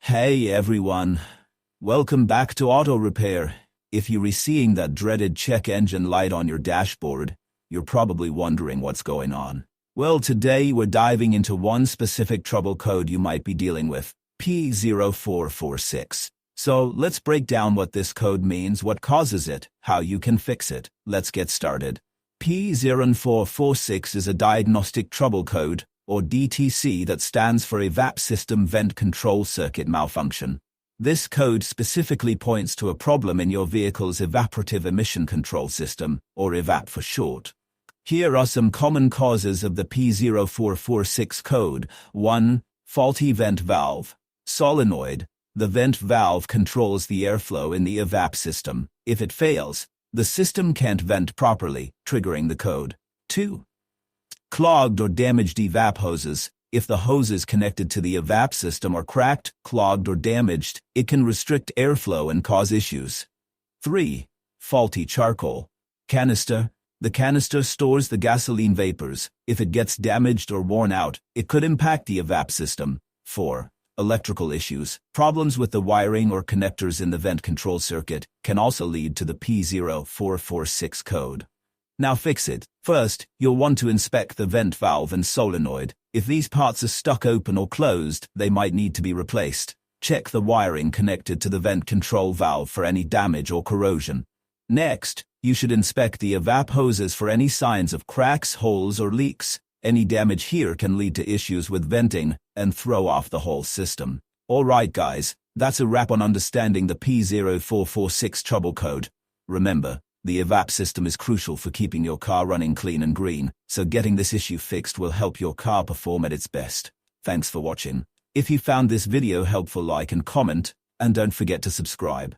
Hey everyone, welcome back to Auto Repair. If you're seeing that dreaded check engine light on your dashboard, you're probably wondering what's going on. Well, today we're diving into one specific trouble code you might be dealing with, P0446. So let's break down what this code means, what causes it, how you can fix it. Let's get started. P0446 is a diagnostic trouble code, or DTC, that stands for EVAP System Vent Control Circuit Malfunction. This code specifically points to a problem in your vehicle's Evaporative Emission Control system, or EVAP for short. Here are some common causes of the P0446 code. 1. Faulty vent valve. Solenoid. The vent valve controls the airflow in the EVAP system. If it fails, the system can't vent properly, triggering the code. 2. Clogged or damaged EVAP hoses. If the hoses connected to the EVAP system are cracked, clogged, or damaged, it can restrict airflow and cause issues. 3. Faulty charcoal canister. The canister stores the gasoline vapors. If it gets damaged or worn out, it could impact the EVAP system. 4. Electrical issues. Problems with the wiring or connectors in the vent control circuit can also lead to the P0446 code. Now fix it. First, you'll want to inspect the vent valve and solenoid. If these parts are stuck open or closed, they might need to be replaced. Check the wiring connected to the vent control valve for any damage or corrosion. Next, you should inspect the EVAP hoses for any signs of cracks, holes, or leaks. Any damage here can lead to issues with venting and throw off the whole system. Alright guys, that's a wrap on understanding the P0446 trouble code. Remember, the EVAP system is crucial for keeping your car running clean and green, so getting this issue fixed will help your car perform at its best. Thanks for watching. If you found this video helpful, like and comment, and don't forget to subscribe.